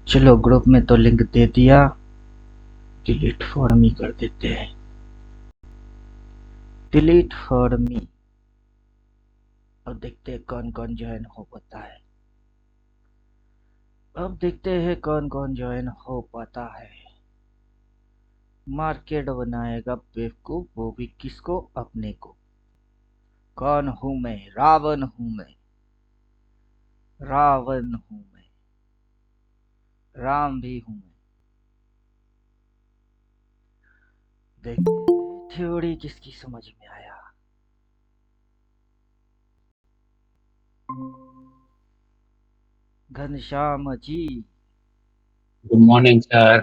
चलो ग्रुप में तो लिंक दे दिया, डिलीट फॉर मी कर देते हैं। Delete for me. अब देखते हैं कौन कौन ज्वाइन हो पाता है। अब देखते हैं कौन कौन ज्वाइन हो पाता है। मार्केट बनाएगा बेवकूफ, वो भी किसको? अपने को। कौन हूं मैं? रावण हूं मैं। रावण हूं मैं। राम भी हूं मैं। देखते हैं थ्योरी किसकी समझ में आया। Ghanshyam ji. Good morning sir.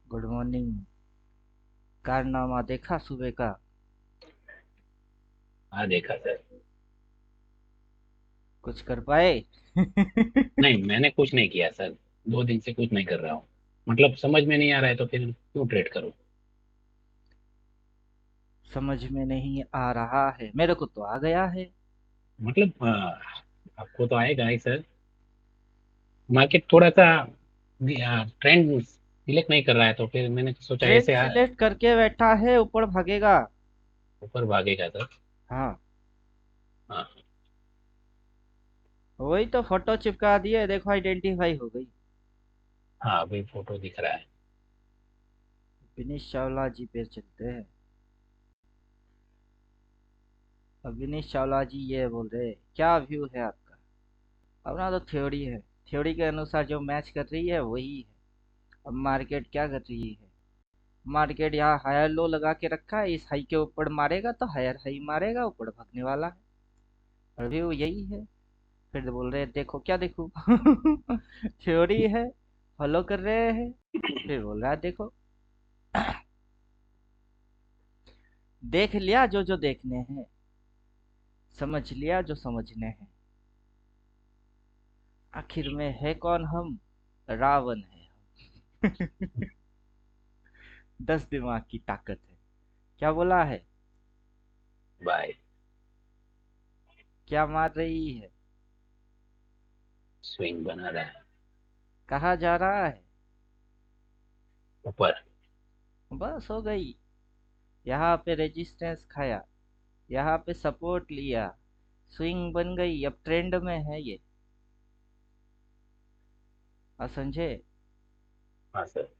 Good morning. कारनामा देखा सुबह का? हाँ देखा सर। कुछ कर पाए? नहीं, मैंने कुछ नहीं किया सर। 2 दिन से कुछ नहीं कर रहा हूँ। मतलब समझ में नहीं आ रहा है तो फिर क्यों ट्रेड करूँ। समझ में नहीं आ रहा है, मेरे को तो आ गया है। मतलब आपको तो आएगा ही सर। मार्केट थोड़ा सा ट्रेंड सिलेक्ट नहीं कर रहा है तो फिर मैंने सोचा ट्रेंड ऐसे सिलेक्ट करके बैठा है, ऊपर भागेगा। ऊपर भागेगा सर। हाँ। हाँ। वही तो फोटो चिपका दिए, देखो आइडेंटिफाई हो गई। हाँ अभी फोटो दिख रहा है। विनीश चावला जी पे चलते हैं। अब विनीश चावला जी ये बोल रहे हैं, क्या व्यू है आपका? अपना तो थ्योरी है। थ्योरी के अनुसार जो मैच कर रही है वही है। अब मार्केट क्या कर रही है? मार्केट यहाँ हायर लो लगा के रखा है, इस हाई के ऊपर मारेगा तो हायर हाई मारेगा, ऊपर भागने वाला है। और व्यू यही है। फिर बोल रहे हैं देखो, क्या देखो? थ्योरी है, फॉलो कर रहे हैं। फिर बोल रहा है देखो। देख लिया जो जो देखने हैं, समझ लिया जो समझने हैं। आखिर में है कौन हम? रावण है हम। 10 दिमाग की ताकत है। क्या बोला है? बाय। क्या मार रही है? स्विंग बना रहा है कहाँ जा रहा है? ऊपर। बस हो गई। यहाँ पे रेजिस्टेंस खाया, यहाँ पे सपोर्ट लिया, स्विंग बन गई, अब ट्रेंड में है ये। समझे? हाँ सर।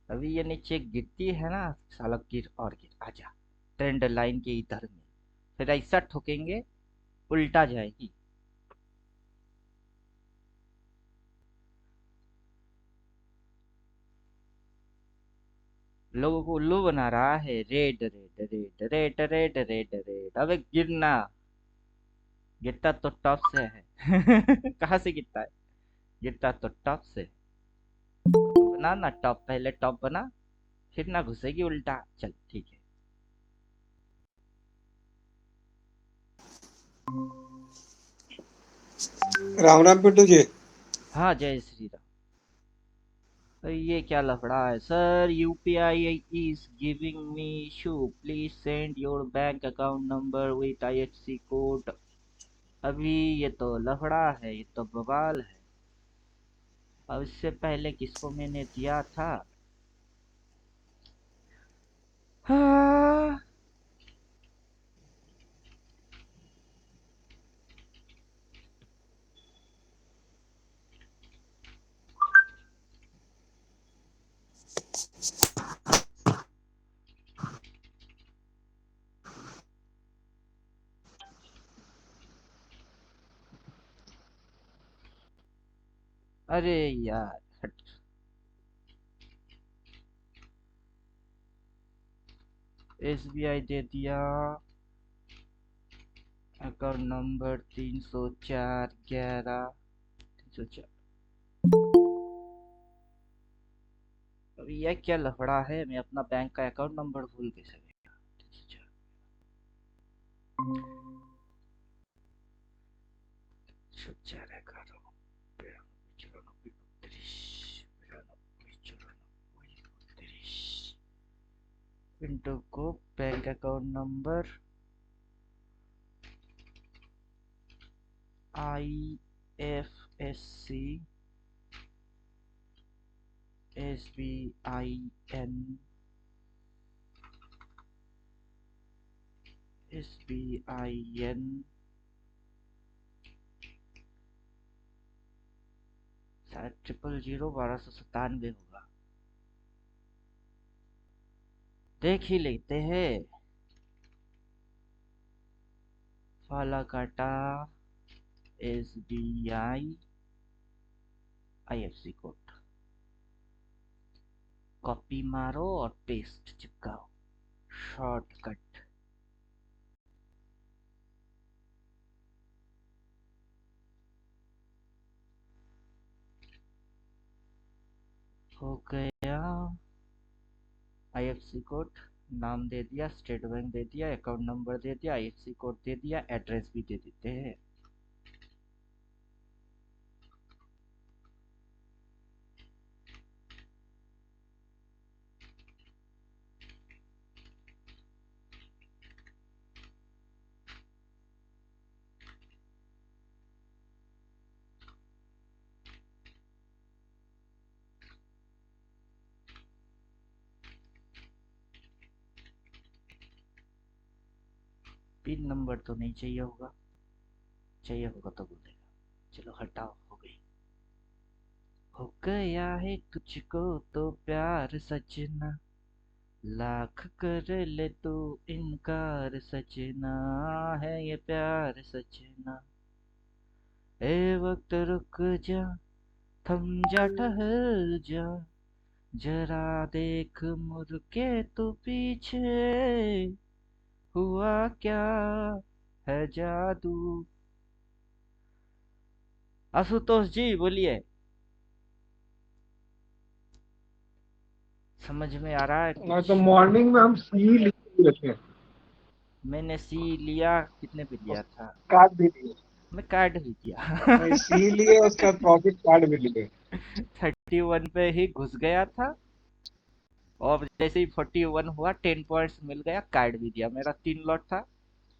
अभी ये नीचे गिरती है ना, साला गिर और गिर, आजा ट्रेंड लाइन के इधर में। फिर ऐसा ठोकेंगे, उल्टा जाएगी। लोगों को उल्लू बना रहा है। Red red red red red red red, अबे गिरना। गिरता तो टॉप से है। कहाँ से गिरता है? गिरता तो टॉप से। बना ना टॉप, पहले टॉप बना, फिर ना घुसेगी उल्टा। चल ठीक है। राम राम पिंटू जी। हाँ, जय श्री राम। ये क्या लफड़ा है sir? UPI is giving me issue, please send your bank account number with IFSC code. अभी ये तो लफड़ा है, ये तो बवाल है। अब इससे पहले किसको मैंने दिया था? हाँ। अरे यार हट। एसबीआई दे दिया। Account number 304 11 304। अब यह क्या लफड़ा है? मैं अपना बैंक का अकाउंट नंबर भूल कैसे गया? 304। सब चार 11 92 93 92 93। पिंटू को bank account number IFSC SBIN SBIN शायद 000 1297 होगा, देख ही लेते हैं। Falakata SBI IFC code copy मारो और पेस्ट चिपकाओ, शॉर्टकट। हो गया। IFC कोड नाम दे दिया, स्टेट बैंक दे दिया, अकाउंट नंबर दे दिया, IFC कोड दे दिया, एड्रेस भी दे देते हैं। पिन नंबर तो नहीं चाहिए होगा, चाहिए होगा तो बोलेगा। चलो हटाओ, हो गई। हो गया है तुझको तो प्यार सजना, लाख कर ले तू इनकार सजना, है ये प्यार सजना। ए वक्त रुक जा, थम जा, ठहर जा, जरा देख मुड़ के तू पीछे, हुआ क्या है जादू। आशुतोष जी बोलिए, समझ में आ रहा है और तो कुछ? मॉर्निंग में हम सी लिख लेते हैं मैंने सी लिया, कितने पे और लिया था? काट भी लिए। मैं काट भी दिया। नहीं, सी लिए उसका प्रॉफिट काट भी लिए। 31 पे ही घुस गया था, और जैसे ही 41 हुआ 10 पॉइंट्स मिल गया, काट भी दिया। मेरा 3 लॉट था,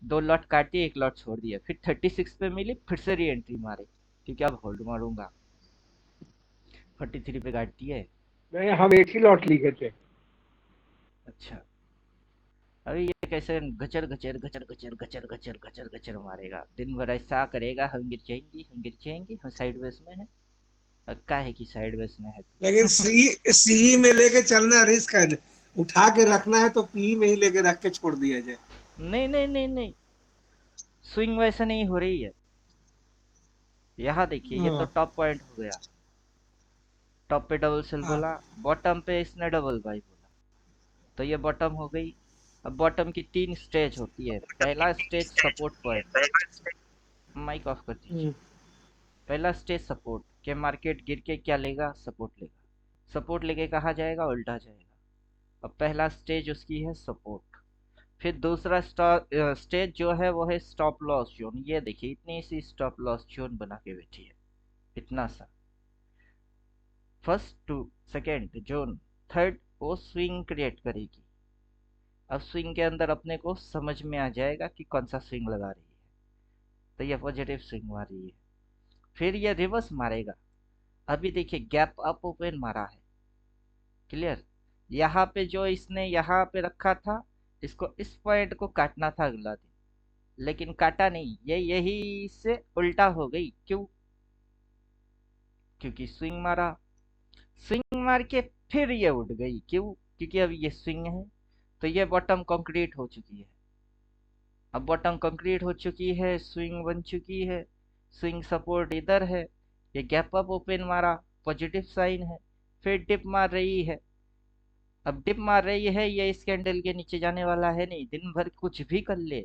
2 लॉट काट दिए, 1 लॉट छोड़ दिया। फिर 36 पे मिली, फिर से री एंट्री मारी, क्योंकि अब होल्ड मारूंगा। 43 पे काट दिए। नहीं, हम एक ही लॉट लिए थे। अच्छा, अभी ये कैसे गचर गचर गचर गचर गचर गचर गचर गचर मारेगा, दिन भर ऐसा करेगा, हम गिर जाएंगे, हम गिर जाएंगे, हम साइडवेज में है। क्या है कि साइडवेज में है लेकिन तू? सी में लेके चलना रिस्क है। उठा के रखना है तो पी में ही लेके रख के छोड़ दिया जाए। नहीं नहीं नहीं नहीं, स्विंग वैसे नहीं हो रही है। यहाँ देखिए, ये तो हाँ, टॉप पॉइंट हो गया, टॉप पे डबल सेल हाँ, बोला, बॉटम पे इसने डबल बाई बोला, तो ये बॉटम हो गई। अब बॉटम की 3 स्टेज होती है। पहला stage support point, mic off कर दीजिए। हम्म, पहला स्टेज सपोर्ट के, मार्केट गिर के क्या लेगा? सपोर्ट लेगा। सपोर्ट लेके कहाँ जाएगा? उल्टा जाएगा। अब पहला स्टेज उसकी है सपोर्ट। फिर दूसरा स्टेज जो है वो है स्टॉप लॉस जोन। ये देखिए, इतनी सी स्टॉप लॉस जोन बना के बैठी है, इतना सा। First to second zone, third वो स्विंग क्रिएट करेगी। अब स्विंग के अंदर अपने को समझ में आ जाएगा कि कौन सा स्विंग लगा रही है। तो ये पॉजिटिव स्विंग मार रही है। फिर ये रिवर्स मारेगा। अभी देखिए, गैप अप ओपन मारा है, क्लियर। यहाँ पे जो इसने यहाँ पे रखा था, इसको इस पॉइंट को काटना था अगला दिन, लेकिन काटा नहीं, ये यही से उल्टा हो गई। क्यों? क्योंकि स्विंग मारा, स्विंग मार के फिर ये उठ गई। क्यों? क्योंकि अब ये स्विंग है, तो ये बॉटम कंक्रीट हो चुकी है। अब बॉटम कंक्रीट हो चुकी है, स्विंग बन चुकी है, स्विंग सपोर्ट इधर है, ये गैप अप ओपन मारा, पॉजिटिव साइन है। फिर डिप मार रही है। अब डिप मार रही है, ये इस कैंडल के नीचे जाने वाला है नहीं। दिन भर कुछ भी कर ले,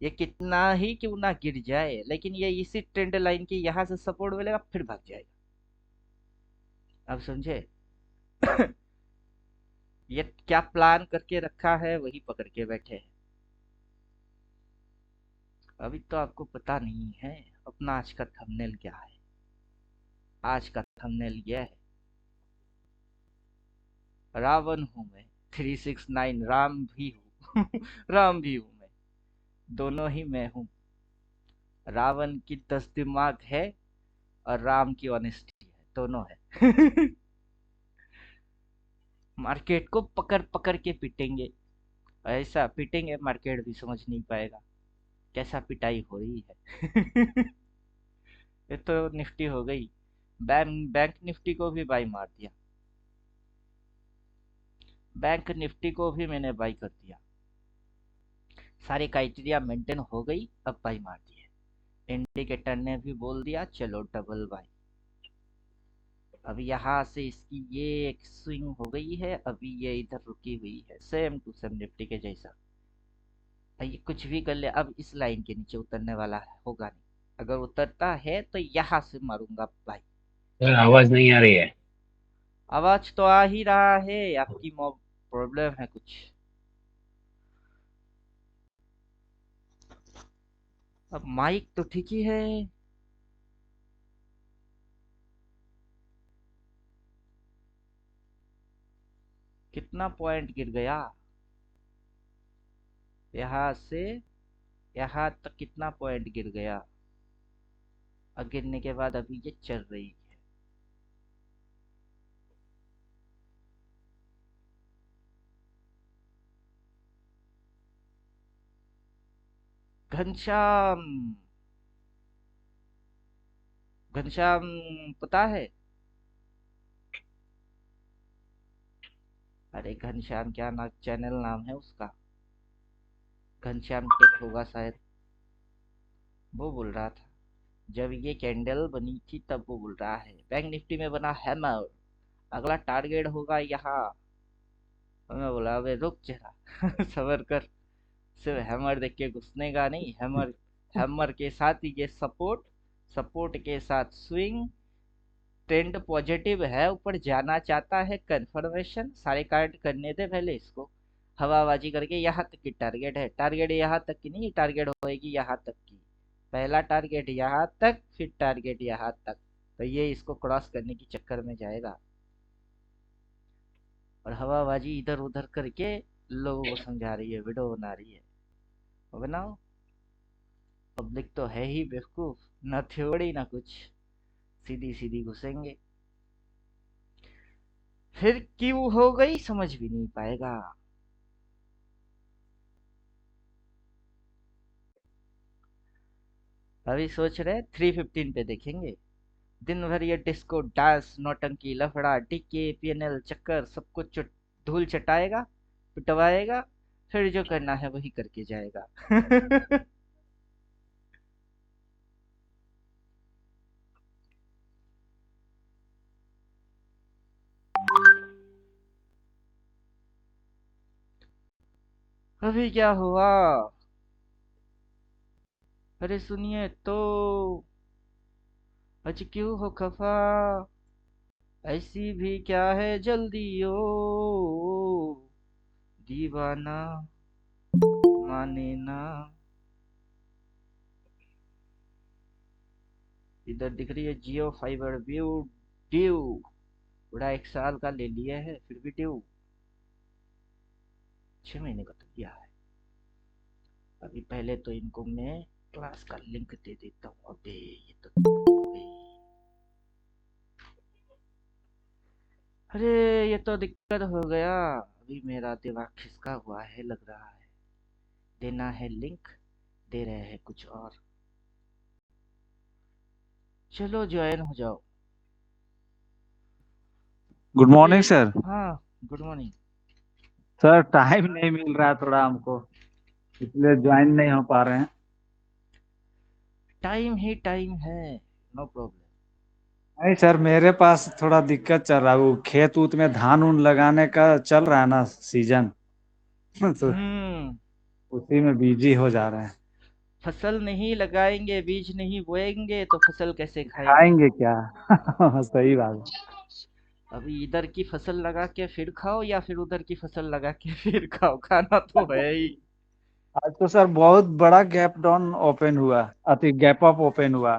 ये कितना ही क्यों ना गिर जाए, लेकिन ये इसी ट्रेंड लाइन की यहाँ से सपोर्ट मिलेगा, फिर भाग जाएगा। अब समझे? ये क्या प्लान करके रखा है, वही पकड़ के बैठे हैं। अभी तो आपको पता नहीं है अपना आज का थंबनेल क्या है। आज का थंबनेल यह है, रावण हूं मैं, 369 राम भी हूँ। राम भी हूँ मैं, दोनों ही मैं हूँ। रावण की 10 दिमाग है, और राम की ऑनेस्टी है, दोनों है। मार्केट को पकड़ पकड़ के पीटेंगे, ऐसा पीटेंगे मार्केट भी समझ नहीं पाएगा कैसा पिटाई हो रही है। ये तो निफ्टी हो गई। बैंक निफ्टी को भी बाई मार दिया, बैंक निफ्टी को भी मैंने बाई कर दिया। सारी क्राइटेरिया मेंटेन हो गई, अब बाई मार दिए। इंडिकेटर ने भी बोल दिया चलो डबल बाई। अब यहाँ से इसकी ये एक स्विंग हो गई है, अभी ये इधर रुकी हुई है सेम टू सेम निफ्टी के जैसा। ये कुछ भी कर ले, अब इस लाइन के नीचे उतरने वाला होगा नहीं। अगर उतरता है तो यहाँ से मारूंगा भाई। सर आवाज नहीं आ रही है। आवाज तो आ ही रहा है, आपकी प्रॉब्लम है कुछ। अब माइक तो ठीक ही है। कितना पॉइंट गिर गया यहाँ से यहाँ तक, कितना पॉइंट गिर गया। और गिरने के बाद अभी ये चल रही है। घनश्याम, घनश्याम पता है? अरे घनश्याम क्या ना चैनल नाम है उसका, घनश्याम टेक होगा शायद। वो बोल रहा था जब ये कैंडल बनी थी तब वो बोल रहा है बैंक निफ्टी में बना हैमर, अगला टारगेट होगा यहाँ। और मैं बोला अबे रुक जरा सबर कर, सिर्फ हैमर देख के घुसने का नहीं। हैमर, हैमर के साथ ही ये सपोर्ट, सपोर्ट के साथ स्विंग। ट्रेंड पॉजिटिव है, ऊपर जाना चाहता है, कंफर्मेशन। सारे कार्ड करने दे पहले इसको, हवाबाजी करके यहाँ तक की टारगेट है। टारगेट यहाँ तक की नहीं, टारगेट होएगी यहाँ तक की। पहला टारगेट यहाँ तक, फिर टारगेट यहाँ तक। तो ये इसको क्रॉस करने के चक्कर में जाएगा और हवाबाजी इधर उधर करके लोगों को समझा रही है, वीडियो बना रही है। और बनाओ, पब्लिक तो है ही बेवकूफ, ना थ्योरी ना कुछ, सीधी सीधी घुसेंगे। फिर क्यों हो गई समझ भी नहीं पाएगा। अभी सोच रहे 315 पे देखेंगे। दिन भर ये डिस्को डांस नौटंकी लफड़ा डीके पीएनएल चक्कर सब कुछ धूल चटाएगा, पिटवाएगा, फिर जो करना है वही करके जाएगा। अभी क्या हुआ? अरे सुनिए तो, आज क्यों हो खफा, ऐसी भी क्या है जल्दी ओ दीवाना, माने ना। इधर दिख रही है जियो फाइबर व्यू ड्यू, बड़ा 1 साल का ले लिया है फिर भी ड्यू 6 महीने का तो लिया है। अभी पहले तो इनको मैं क्लास का लिंक दे देता हूँ। अबे ये तो दिक्कत हो गई। अरे ये तो दिक्कत हो गया। अभी मेरा दिमाग खिसका हुआ है लग रहा है। देना है लिंक, दे रहे हैं कुछ और। चलो ज्वाइन हो जाओ। गुड अरे मॉर्निंग सर। हाँ, गुड मॉर्निंग। सर टाइम नहीं मिल रहा है थोड़ा हमको, इसलिए ज्वाइन नहीं हो पा रहे हैं। टाइम ही टाइम है, नो प्रॉब्लम। नहीं सर, मेरे पास थोड़ा दिक्कत चल रहा है, वो खेत उत में धान उन लगाने का चल रहा है ना सीजन तो हम्म, उसी में बिजी हो जा रहे हैं। फसल नहीं लगाएंगे, बीज नहीं बोएंगे तो फसल कैसे खाएंगे? खाएंगे क्या सही बात है। अभी इधर की फसल लगा के फिर खाओ या फिर उधर की फसल लगा के फिर खाओ, खाना तो है ही। आज तो सर बहुत बड़ा गैप डाउन ओपन हुआ, अति गैप अप ओपन हुआ,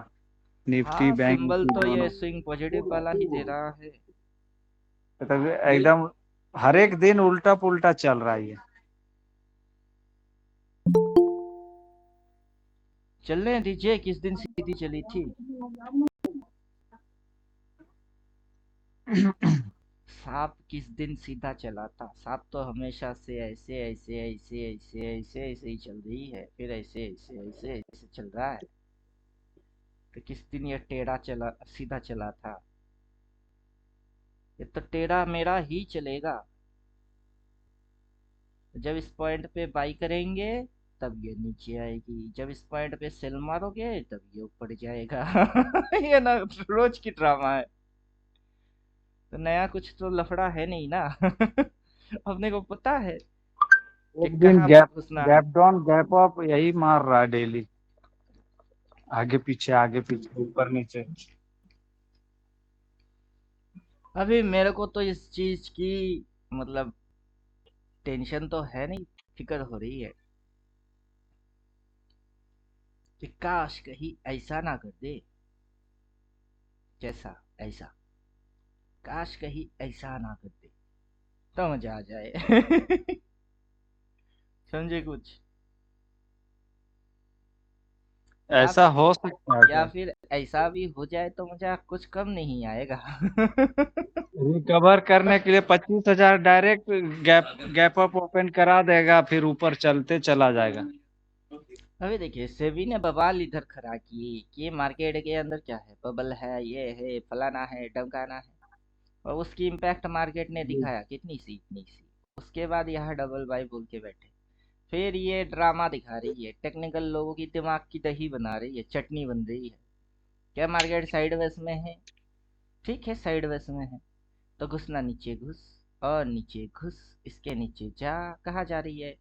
निफ्टी हाँ, बैंक सिंबल निफ्टी तो ये दोनों। स्विंग पॉजिटिव वाला ही दे रहा है। मतलब एकदम हर एक दिन उल्टा पुल्टा चल रहा है ये। चलने दीजिए, किस दिन सीधी चली थी। सांप किस दिन सीधा चला था? सांप तो हमेशा से ऐसे ऐसे ऐसे ऐसे ऐसे ऐसे ही चल रही है, फिर ऐसे ऐसे ऐसे ऐसे चल रहा है। तो किस दिन ये टेढ़ा चला, सीधा चला था? ये तो टेढ़ा मेढ़ा ही चलेगा। जब इस पॉइंट पे बाई करेंगे तब ये नीचे आएगी, जब इस पॉइंट पे सेल मारोगे तब ये ऊपर जाएगा। ये ना रोज की ड्रामा है। तो नया कुछ तो लफड़ा है नहीं ना। अपने को पता है कि एक दिन कहाँ पे गैप घुसना है। गैप डाउन गैप अप यही मार रहा है डेली, आगे पीछे ऊपर नीचे। अभी मेरे को तो इस चीज की मतलब टेंशन तो है नहीं, फिक्र हो रही है कि काश कहीं ऐसा ना कर दे। कैसा? ऐसा काश कहीं ऐसा ना कर दे तो मजा आ जाए। समझे कुछ? या ऐसा हो सकता है या क्या? फिर ऐसा भी हो जाए तो मजा कुछ कम नहीं आएगा। रिकवर करने के लिए 25,000 direct gap gap up open करा देगा, फिर ऊपर चलते चला जाएगा। अभी देखिए सेबी ने बवाल इधर खड़ा किए कि मार्केट के अंदर क्या है, बबल है, ये है, फलाना है, ढमकाना है। और उसकी इम्पैक्ट मार्केट ने दिखाया कितनी सी, इतनी सी। उसके बाद यह डबल बाई बोल के बैठे। फिर ये ड्रामा दिखा रही है, टेक्निकल लोगों की दिमाग की दही बना रही है, चटनी बन रही है। क्या मार्केट साइडवेज में है? ठीक है, साइडवेज में है तो घुसना, नीचे घुस और नीचे घुस, इसके नीचे जा। कहाँ जा रही है?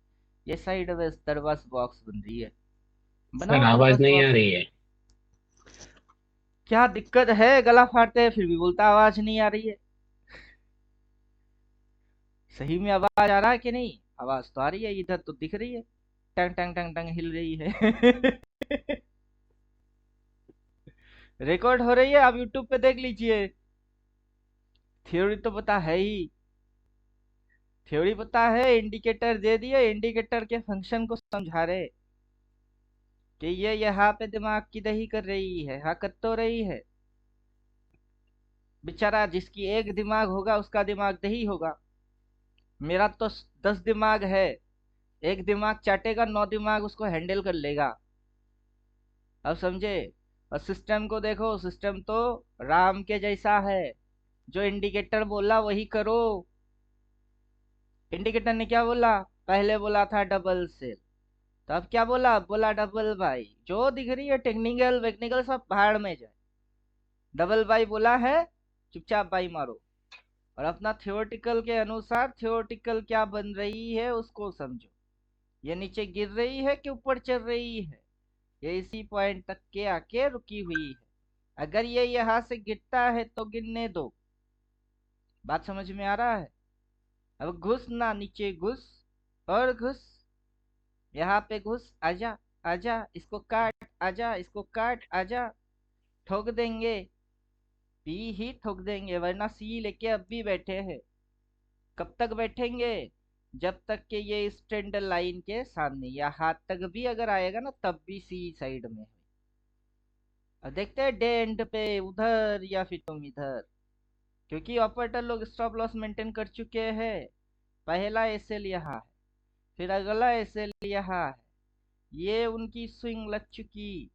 ये साइडवेज दरबस बॉक्स बन रही है। सर बनाओ आवाज दरबस नहीं आ बॉक्स। रही है। क्या दिक्कत है? गला फाड़ते हैं फिर भी बोलता आवाज नहीं आ रही है। सही में आवाज आ रहा है कि नहीं? आवाज तो आ रही है, इधर तो दिख रही है, टंग टंग टंग टंग हिल रही है। रिकॉर्ड हो रही है, आप यूट्यूब पे देख लीजिए। थ्योरी तो पता है ही, थ्योरी पता है, इंडिकेटर दे दिए, इंडिकेटर के फंक्शन को समझा रहे कि ये यहाँ पे दिमाग की दही कर रही है, हाँ कर तो रही है। बेचारा जिसकी एक दिमाग होगा उसका दिमाग दही होगा। मेरा तो 10 दिमाग है, एक दिमाग चाटेगा, 9 दिमाग उसको हैंडल कर लेगा। अब समझे? और सिस्टम को देखो, सिस्टम तो राम के जैसा है, जो इंडिकेटर बोला वही करो। इंडिकेटर ने क्या बोला? पहले बोला था डबल सेल, तो अब क्या बोला? बोला डबल बाई। जो दिख रही है टेक्निकल वेक्निकल सब भाड़ में जाए। डबल बाई बोला है, चुपचाप बाई मारो। और अपना थियोरटिकल के अनुसार थियोरटिकल क्या बन रही है उसको समझो। ये नीचे गिर रही है कि ऊपर चल रही है? ये इसी पॉइंट तक के आके रुकी हुई है। अगर ये यहाँ से गिरता है तो गिरने दो। बात समझ में आ रहा है? अब घुस ना, नीचे घुस और घुस, यहाँ पे घुस, आजा आजा, इसको काट, आजा इसको काट, आजा। ठोक देंगे, पी ही ठोक देंगे, वरना सी लेके अब भी बैठे हैं। कब तक बैठेंगे? जब तक कि ये इस ट्रेंड लाइन के सामने या हाथ तक भी अगर आएगा ना तब भी सी साइड में है। अब देखते हैं डे एंड पे उधर या फिर तुम इधर, क्योंकि ऑपरेटर लोग स्टॉप लॉस मेंटेन कर चुके हैं। पहला एसएल यहाँ है, फिर अगला एसएल यहाँ है। ये उनकी स्विंग लग चुकी,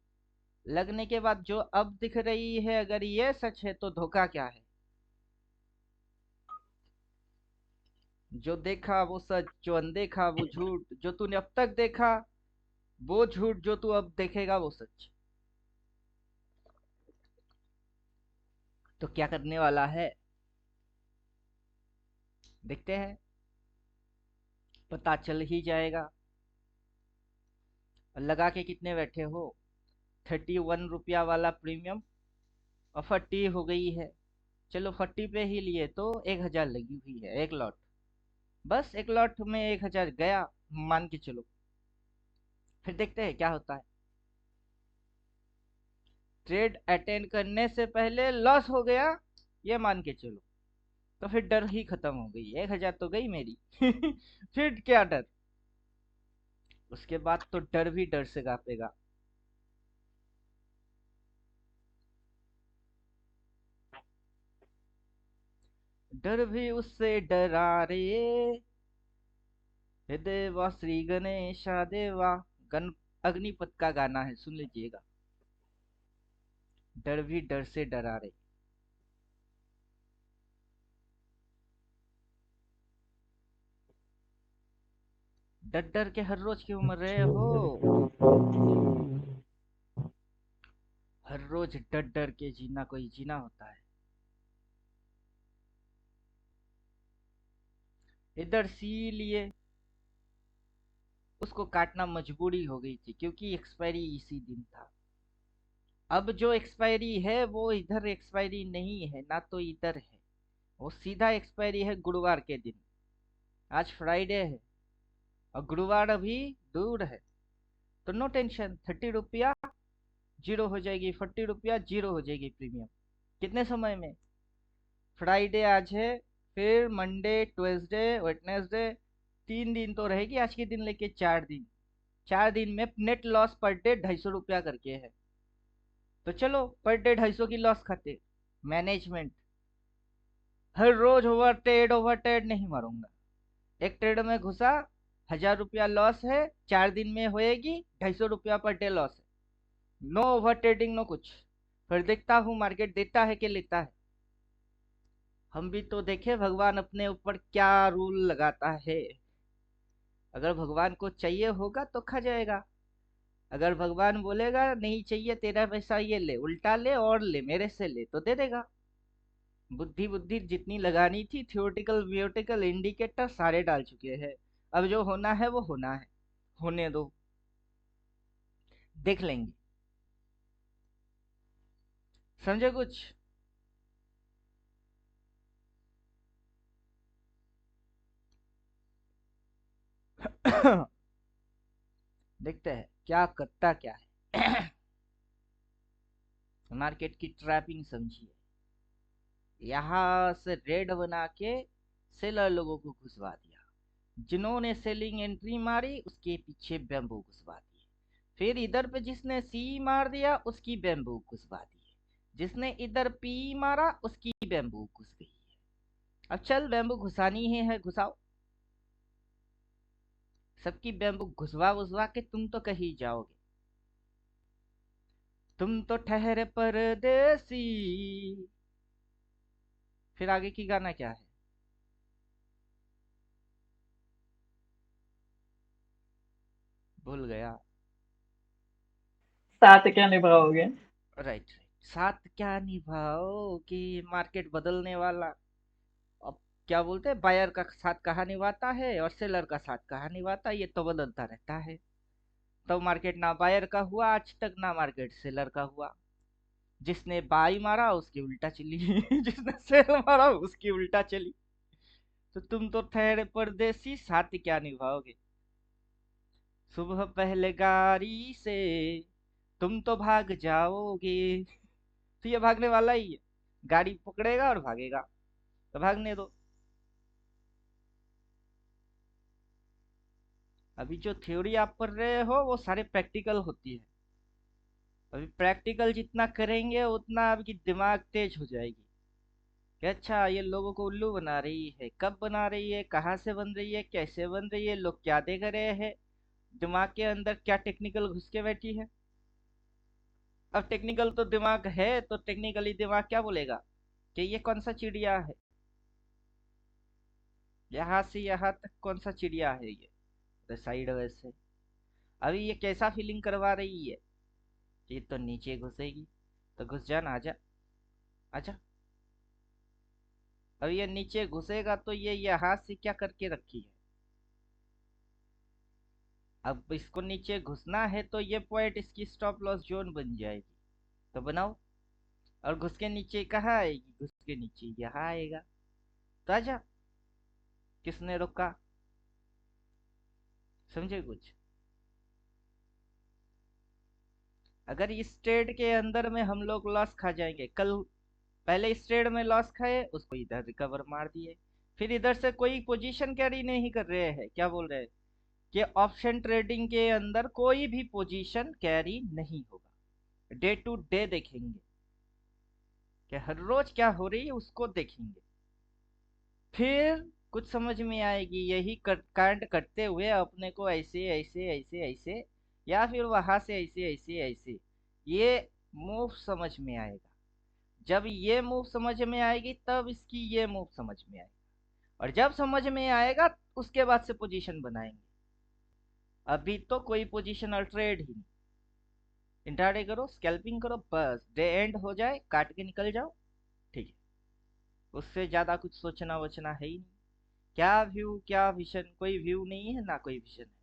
लगने के बाद जो अब दिख रही है, अगर ये सच है तो धोखा क्या है? जो देखा वो सच, जो अनदेखा वो झूठ, जो तूने अब तक देखा वो झूठ, जो तू अब देखेगा वो सच। तो क्या करने वाला है देखते हैं, पता चल ही जाएगा। लगा के कितने बैठे हो? 31 रुपया वाला प्रीमियम और 40 हो गई है। चलो 40 पे ही लिए तो 1000 लगी हुई है एक लॉट। बस एक लॉट में 1000 गया, मान के चलो। फिर देखते हैं क्या होता है। ट्रेड अटेंड करने से पहले लॉस हो गया, ये मान के चलो, तो फिर डर ही खत्म हो गई, 1000 तो गई मेरी। फिर क्या डर? उसके बाद तो डर भी डर से कांपेगा। डर भी उससे डरा रे, हे देवा श्री गणेशा देवा। गण अग्निपथ का गाना है, सुन लीजिएगा। डर भी डर से डरा रे। डर डर के हर रोज क्यों मर रहे हो? हर रोज डर डर के जीना कोई जीना होता है। इधर सी लिए उसको काटना मजबूरी हो गई थी, क्योंकि एक्सपायरी इसी दिन था। अब जो एक्सपायरी है वो इधर एक्सपायरी नहीं है, ना तो इधर है, वो सीधा एक्सपायरी है गुरुवार के दिन। आज फ्राइडे है और गुरुवार अभी दूर है, तो नो टेंशन। 30 रुपया जीरो हो जाएगी, 40 रुपया जीरो हो जाएगी प्रीमियम। कितने समय में? फ्राइडे आज है, फिर मंडे, ट्यूसडे, वेडनेसडे, 3 दिन तो रहेगी आज के दिन लेके 4 दिन। 4 दिन में नेट लॉस पर डे 250 रुपया करके है। तो चलो पर डे 250 की लॉस खाते। मैनेजमेंट। हर रोज ओवर ट्रेड नहीं मारूंगा। एक ट्रेड में घुसा, 1000 रुपया लॉस है, 4 दिन में होएगी 250 रुपया पर डे लॉस है। नो ओवर ट्रेडिंग, नो कुछ। फिर देखता हूँ मार्केट देता है कि लेता है। हम भी तो देखे भगवान अपने ऊपर क्या रूल लगाता है। अगर भगवान को चाहिए होगा तो खा जाएगा। अगर भगवान बोलेगा नहीं चाहिए तेरा पैसा, ये ले, उल्टा ले और ले, मेरे से ले, तो दे देगा। बुद्धि बुद्धि जितनी लगानी थी, थियोरेटिकल व्योटिकल इंडिकेटर सारे डाल चुके हैं। अब जो होना है वो होना है, होने दो, देख लेंगे। समझे कुछ? देखते हैं क्या करता क्या है। मार्केट की ट्रैपिंग समझिए। यहां से रेड बना के सेलर लोगों को घुसवा दिया। जिन्होंने सेलिंग एंट्री मारी उसके पीछे बैम्बू घुसवा दिए। फिर इधर पे जिसने सी मार दिया उसकी बैम्बू घुसवा दिए। जिसने इधर पी मारा उसकी बैम्बू घुस गई है। अब चल बैम्बू घुसानी ही है, घुसाओ। सबकी बैम्बू घुसवा घुसवा के तुम तो कहीं जाओगे। तुम तो ठहरे परदेसी। फिर आगे की गाना क्या है? भूल गया। साथ क्या निभाओगे? Right right. साथ क्या निभाओ कि मार्केट बदलने वाला। अब क्या बोलते हैं, बायर का साथ कहाँ निभाता है और सेलर का साथ कहाँ निभाता है, ये तो बदलता रहता है। तो मार्केट ना बायर का हुआ आज तक, ना मार्केट सेलर का हुआ। जिसने बाई मारा उसकी उल्टा चली। जिसने सेल मारा उसकी उल्टा चली। तो तुम तो ठहरे परदेसी, साथ क्या निभाओगे। सुबह पहले गाड़ी से तुम तो भाग जाओगे। तो ये भागने वाला ही है। गाड़ी पकड़ेगा और भागेगा, तो भागने दो। अभी जो थ्योरी आप पढ़ रहे हो वो सारे प्रैक्टिकल होती है। अभी प्रैक्टिकल जितना करेंगे उतना आपकी दिमाग तेज हो जाएगी कि अच्छा ये लोगों को उल्लू बना रही है, कब बना रही है, कहाँ से बन रही है, कैसे बन रही है, लोग क्या देख रहे हैं, दिमाग के अंदर क्या टेक्निकल घुस के बैठी है। अब टेक्निकल तो दिमाग है, तो टेक्निकली दिमाग क्या बोलेगा कि ये कौन सा चिड़िया है, यहाँ से यहाँ तक कौन सा चिड़िया है ये साइड वैसे। अभी ये कैसा फीलिंग करवा रही है, ये तो नीचे घुसेगी, तो घुस जा ना, आजा आजा। अब ये नीचे घुसेगा तो ये यहाँ से क्या करके रखी है। अब इसको नीचे घुसना है तो ये पॉइंट इसकी स्टॉप लॉस जोन बन जाएगी, तो बनाओ। और घुस के नीचे कहाँ आएगी, घुस के नीचे यहाँ आएगा, तो आजा। किसने रोका? समझे कुछ? अगर इस ट्रेड के अंदर में हम लोग लॉस खा जाएंगे, कल पहले इस ट्रेड में लॉस खाए, उसको इधर रिकवर मार दिए, फिर इधर से कोई पोजीशन कैरी नहीं कर रहे हैं, क्या बोल रहे हैं कि ऑप्शन ट्रेडिंग के अंदर कोई भी पोजीशन कैरी नहीं होगा। डे टू डे देखेंगे कि हर रोज क्या हो रही है उसको देखेंगे। फिर कुछ समझ में आएगी, यही कांड करते हुए अपने को ऐसे ऐसे ऐसे ऐसे, या फिर वहां से ऐसे ऐसे ऐसे, ये मूव समझ में आएगा। जब ये मूव समझ में आएगी तब इसकी ये मूव समझ में आएगी, और जब समझ में आएगा उसके बाद से पोजीशन बनाएंगे। अभी तो कोई पोजीशनल ट्रेड ही नहीं। इंट्राडे करो, स्कैल्पिंग करो, बस डे एंड हो जाए, काट के निकल जाओ, ठीक है। उससे ज्यादा कुछ सोचना वोचना है ही नहीं। क्या व्यू, क्या विजन, कोई व्यू नहीं है ना कोई विजन है।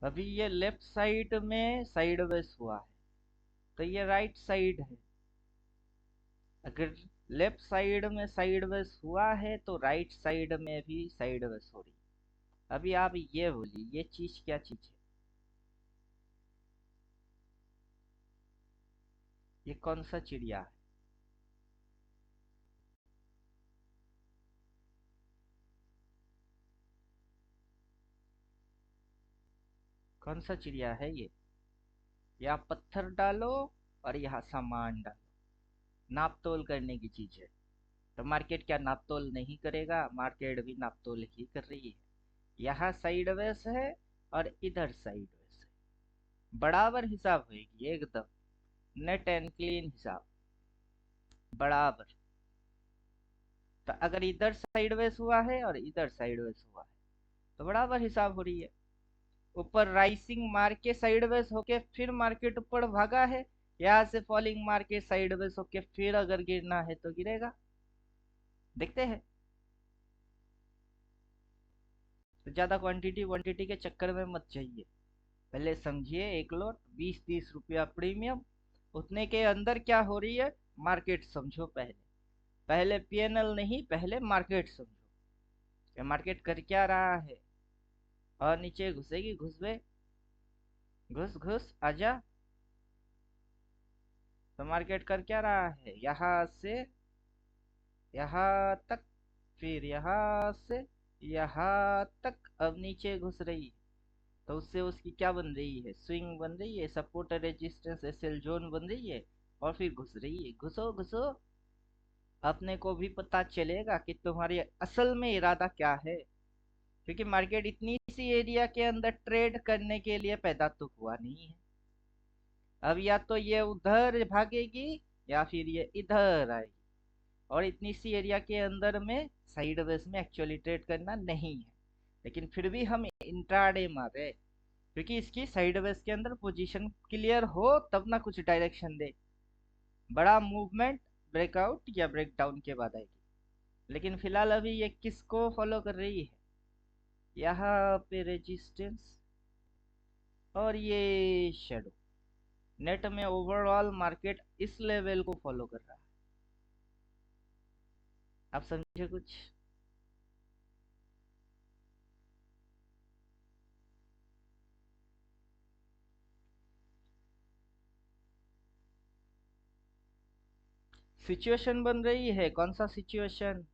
अभी ये लेफ्ट साइड में साइडवेज हुआ है, तो ये राइट साइड है। अगर लेफ्ट साइड में साइडवेज हुआ है तो राइट साइड में भी साइडवेज हो रही है। अभी आप ये बोलिए, ये चीज क्या चीज है? ये कौन सा चिड़िया है? कौन सा चिड़िया है ये? यहाँ पत्थर डालो और यहाँ सामान डालो, नाप तोल करने की चीज है। तो मार्केट क्या नाप तोल नहीं करेगा? मार्केट भी नाप तोल ही कर रही है। यहाँ साइडवेज है और इधर साइडवेज है, बराबर हिसाब होगी एकदम, नेट एंड क्लीन हिसाब, बराबर। तो अगर इधर साइडवेज हुआ है और इधर साइडवेज हुआ है तो बराबर हिसाब हो रही है। ऊपर राइसिंग मार के साइडवेज होके फिर मार्केट ऊपर भागा है, यहाँ से फॉलिंग मार के साइडवेज होके फिर अगर गिरना है तो गिरेगा। देखते हैं। तो ज्यादा क्वांटिटी क्वांटिटी के चक्कर में मत जाइए, पहले समझिए। एक लोट 20-30 रुपया प्रीमियम, उतने के अंदर क्या हो रही है मार्केट समझो। पहले पहले पीएनएल नहीं, पहले मार्केट समझो। ये मार्केट कर क्या रहा है? और नीचे घुसेगी, घुस बे, घुस घुस आजा। तो मार्केट कर क्या रहा है? यहाँ से यहाँ तक, फिर यहाँ से यहाँ तक, अब नीचे घुस रही है। तो उससे उसकी क्या बन रही है? स्विंग बन रही है, सपोर्ट रेजिस्टेंस एसएल जोन बन रही है, और फिर घुस रही है। घुसो घुसो, अपने को भी पता चलेगा कि तुम्हारी असल में इरादा क्या है। क्योंकि मार्केट इतनी सी एरिया के अंदर ट्रेड करने के लिए पैदा तो हुआ नहीं है। अब या तो ये उधर भागेगी या फिर ये इधर आएगी, और इतनी सी एरिया के अंदर में साइडवेज में एक्चुअली ट्रेड करना नहीं है। लेकिन फिर भी हम इंट्राडे मारे, क्योंकि इसकी साइडवेज के अंदर पोजीशन क्लियर हो तब ना कुछ डायरेक्शन दे। बड़ा मूवमेंट ब्रेकआउट या ब्रेकडाउन के बाद आएगी। लेकिन फिलहाल अभी ये किसको फॉलो कर रही है? यहाँ पे रेजिस्टेंस और ये शेडो। नेट में ओवरऑल मार्केट इस लेवल को फॉलो कर रहा है। आप समझे कुछ? सिचुएशन बन रही है, कौन सा सिचुएशन?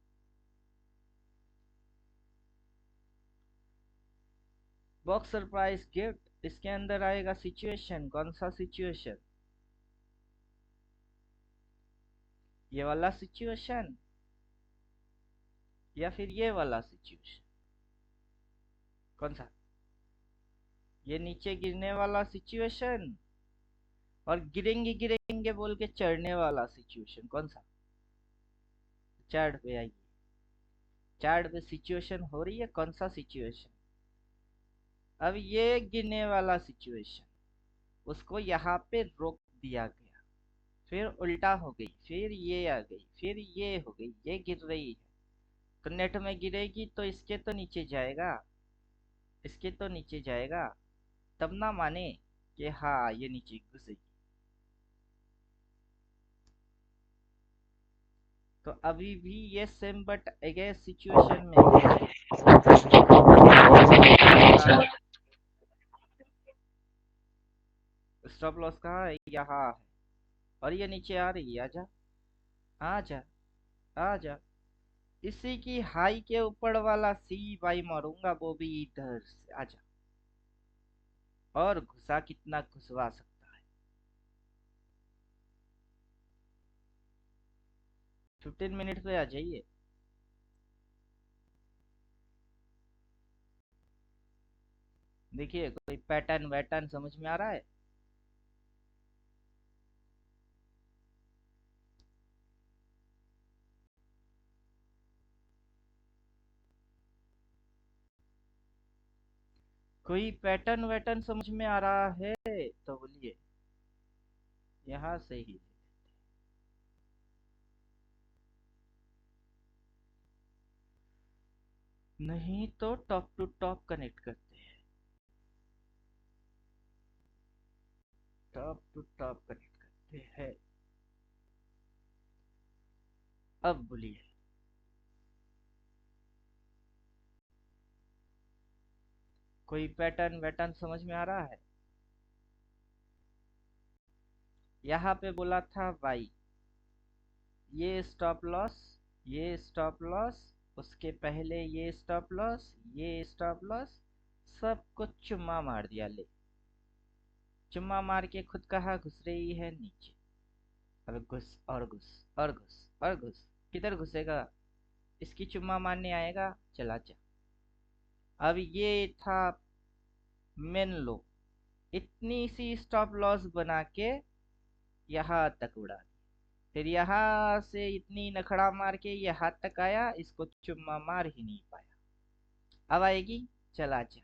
बॉक्स सरप्राइज गिफ्ट, इसके अंदर आएगा सिचुएशन। कौन सा सिचुएशन? ये वाला सिचुएशन या फिर ये वाला सिचुएशन? कौन सा? ये नीचे गिरने वाला सिचुएशन और गिरेंगे गिरेंगे बोल के चढ़ने वाला सिचुएशन? कौन सा? चार्ट पे आइए, चार्ट पे सिचुएशन हो रही है, कौन सा सिचुएशन? अब ये गिरने वाला सिचुएशन, उसको यहाँ पे रोक दिया गया, फिर उल्टा हो गई, फिर ये आ गई, फिर ये हो गई, ये गिर रही है। तो नेट में गिरेगी तो इसके तो नीचे जाएगा, इसके तो नीचे जाएगा, तब ना माने कि हाँ ये नीचे घुसेगी। तो अभी भी ये सेम बट अगेन सिचुएशन में है। स्टॉप लॉस कहाँ है? यहाँ है। और ये नीचे आ रही है, आजा आजा आजा। इसी की हाई के ऊपर वाला सी बाई मारूंगा, वो भी इधर से। आजा, और घुसा कितना घुसवा सकता है। 15 मिनट पे आ जाइए। देखिए कोई पैटर्न वैटर्न समझ में आ रहा है? कोई पैटर्न वैटर्न समझ में आ रहा है तो बोलिए। यहाँ से ही नहीं तो टॉप टू टॉप कनेक्ट करते हैं। टॉप टू टॉप कनेक्ट करते हैं। अब बोलिए। कोई पैटर्न वैटर्न समझ में आ रहा है? यहाँ पे बोला था भाई, ये स्टॉप लॉस, ये स्टॉप लॉस, उसके पहले ये स्टॉप लॉस, ये स्टॉप लॉस, सबको चुम्मा मार दिया। ले, चुम्मा मार के खुद कहाँ घुस रही है? नीचे। अब घुस और घुस और घुस और घुस। किधर घुसेगा? इसकी चुम्मा मारने आएगा, चला जा। अब ये था मेन लो, इतनी सी स्टॉप लॉस बना के यहाँ तक उड़ा दी। फिर यहाँ से इतनी नखड़ा मार के यहाँ तक आया, इसको चुम्मा मार ही नहीं पाया। अब आएगी, चला जा।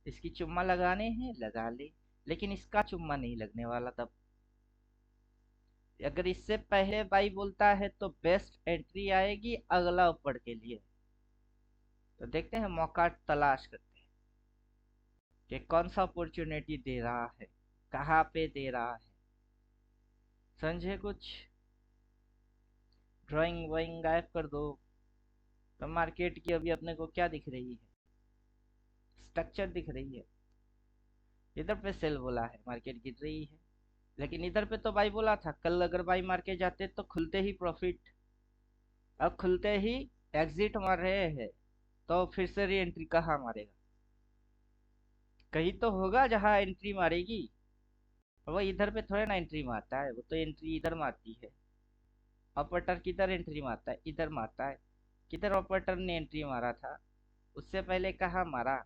इसकी चुम्मा लगाने हैं, लगा ले, लेकिन इसका चुम्मा नहीं लगने वाला। तब अगर इससे पहले बाई बोलता है तो बेस्ट एंट्री आएगी अगला ऊपर के लिए। तो देखते हैं, मौका तलाश करते हैं कि कौन सा अपॉर्चुनिटी दे रहा है, कहाँ पे दे रहा है। समझे कुछ? ड्राइंग वाइंग गायब कर दो। तो मार्केट की अभी अपने को क्या दिख रही है? स्ट्रक्चर दिख रही है। इधर पे सेल बोला है, मार्केट गिर रही है। लेकिन इधर पे तो बाई बोला था, कल अगर बाई मार के जाते तो खुलते ही प्रॉफिट। अब खुलते ही एग्जिट मार रहे हैं, तो फिर से री एंट्री कहाँ मारेगा? कहीं तो होगा जहां एंट्री मारेगी। वो इधर पे थोड़े ना एंट्री मारता है, वो तो एंट्री इधर मारती है। ऑपरेटर किधर एंट्री मारता है? इधर मारता है। किधर ऑपरेटर ने एंट्री मारा था? उससे पहले कहाँ मारा?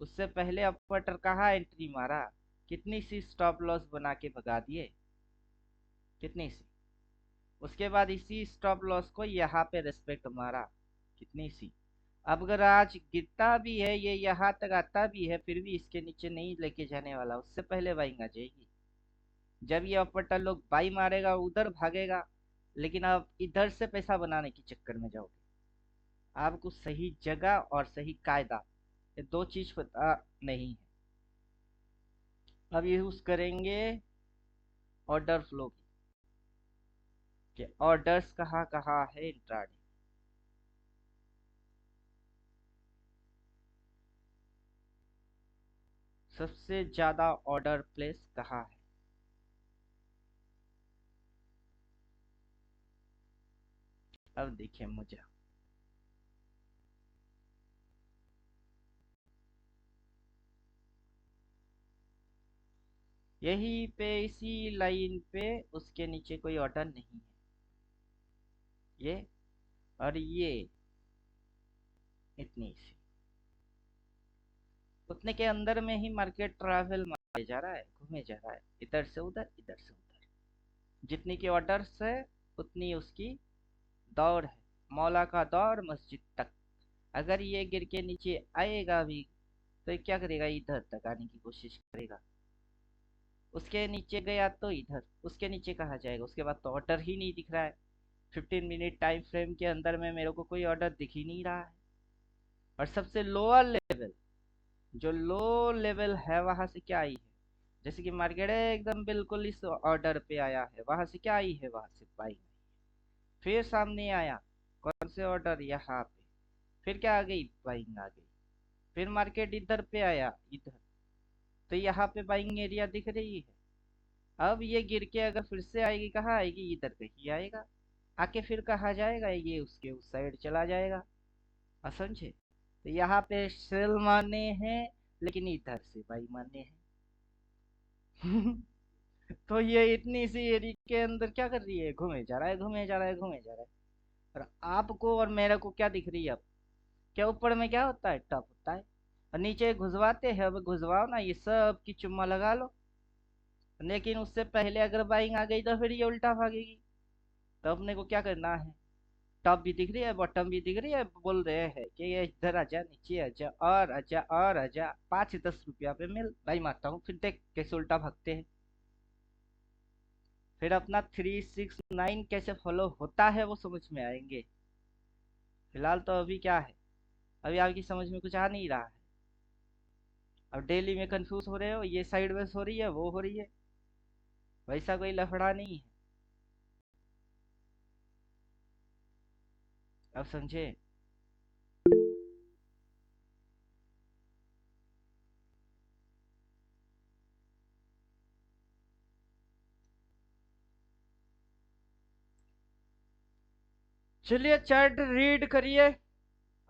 उससे पहले ऑपरेटर कहाँ एंट्री मारा? कितनी सी स्टॉप लॉस बना के भगा दिए? कितनी सी? उसके बाद इसी स्टॉप लॉस को यहाँ पे रेस्पेक्ट मारा। कितनी सी? अब अगर आज गिरता भी है, ये यहाँ तक आता भी है, फिर भी इसके नीचे नहीं लेके जाने वाला, उससे पहले बाइंग आ जाएगी। जब ये ऑपरेटर लोग बाई मारेगा उधर भागेगा, लेकिन आप इधर से पैसा बनाने के चक्कर में जाओगे। आपको सही जगह और सही कायदा, ये दो चीज पता नहीं है। अब यूज करेंगे ऑर्डर फ्लो की, कि ऑर्डर्स कहाँ कहाँ है इंट्राडे। सबसे ज्यादा ऑर्डर प्लेस कहाँ है? अब देखिए मुझे, यही पे इसी लाइन पे उसके नीचे कोई ऑर्डर नहीं है। ये और ये इतनी सी, उतने के अंदर में ही मार्केट ट्रैवल मारे जा रहा है, घूमे जा रहा है, इधर से उधर, इधर से उधर। जितनी की ऑर्डर्स है उतनी उसकी दौड़ है। मौला का दौर मस्जिद तक। अगर ये गिर के नीचे आएगा भी तो ये क्या करेगा? इधर तक आने की कोशिश करेगा। उसके नीचे गया तो इधर, उसके नीचे कहाँ जाएगा? उसके बाद तो ऑर्डर ही नहीं दिख रहा है। 15 मिनट टाइम फ्रेम के अंदर में मेरे को कोई ऑर्डर दिख ही नहीं रहा है। और सबसे लोअर लेवल, जो लो लेवल है, वहां से क्या आई है? जैसे कि मार्केट एकदम बिल्कुल इस ऑर्डर पे आया है, वहां से क्या आई है? वहां से बाइंग। फिर सामने आया, कौन से ऑर्डर? यहाँ पे। फिर क्या आ गई? बाइंग आ गई। फिर मार्केट इधर पे आया, इधर, तो यहाँ पे बाइंग एरिया दिख रही है। अब ये गिर के अगर फिर से आएगी, कहाँ आएगी? इधर कहीं आएगा। आके फिर कहा जाएगा ये उसके उस साइड चला जाएगा। आप समझे? तो यहाँ पे सेल माने हैं, लेकिन इधर से बाई माने हैं। तो ये इतनी सी एरी के अंदर क्या कर रही है? घूमे जा रहा है, घूमे जा रहा है, घूमे जा रहा है। और आपको और मेरे को क्या दिख रही है अब? क्या ऊपर में क्या होता है? टॉप होता है। और नीचे घुसवाते हैं, अब घुसवाओ ना, ये सब की चुम्मा लगा लो। लेकिन उससे पहले अगर बाइंग आ गई तो फिर ये उल्टा भागेगी। तो अपने को क्या करना है? टॉप भी दिख रही है, बॉटम भी दिख रही है, बोल रहे हैं कि ये इधर आजा, नीचे आजा, और आजा, और आजा, 5-10 रुपया पे मिल भाई मारता हूँ, फिर देख कैसे उल्टा भागते हैं। फिर अपना 369 कैसे फॉलो होता है वो समझ में आएंगे। फिलहाल तो अभी क्या है, अभी आपकी समझ में कुछ आ नहीं रहा है। अब डेली में कंफ्यूज हो रहे हो, ये साइड वेज हो रही है, वो हो रही है, वैसा कोई लफड़ा नहीं है। अब समझे? चलिए चार्ट रीड करिए,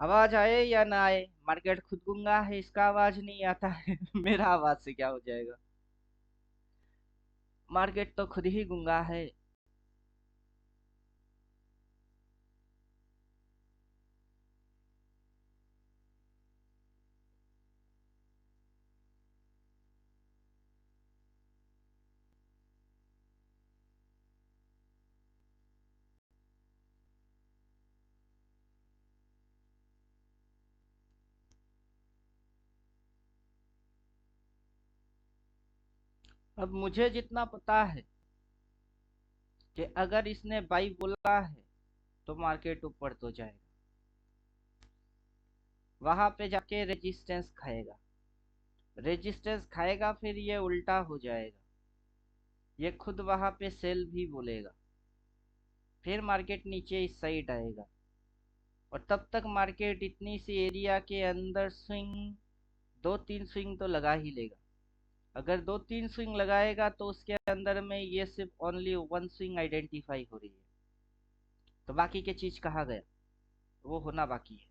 आवाज आए या ना आए। मार्केट खुद गूंगा है, इसका आवाज नहीं आता है। मेरा आवाज से क्या हो जाएगा? मार्केट तो खुद ही गूंगा है। अब मुझे जितना पता है कि अगर इसने बाई बोला है तो मार्केट ऊपर तो जाएगा, वहां पे जाके रेजिस्टेंस खाएगा, रेजिस्टेंस खाएगा, फिर ये उल्टा हो जाएगा, ये खुद वहां पे सेल भी बोलेगा, फिर मार्केट नीचे इस साइड आएगा, और तब तक मार्केट इतनी सी एरिया के अंदर स्विंग, 2-3 स्विंग तो लगा ही लेगा। अगर 2-3 स्विंग लगाएगा तो उसके अंदर में ये सिर्फ ओनली 1 स्विंग आइडेंटिफाई हो रही है, तो बाकी के चीज कहाँ गया? वो होना बाकी है।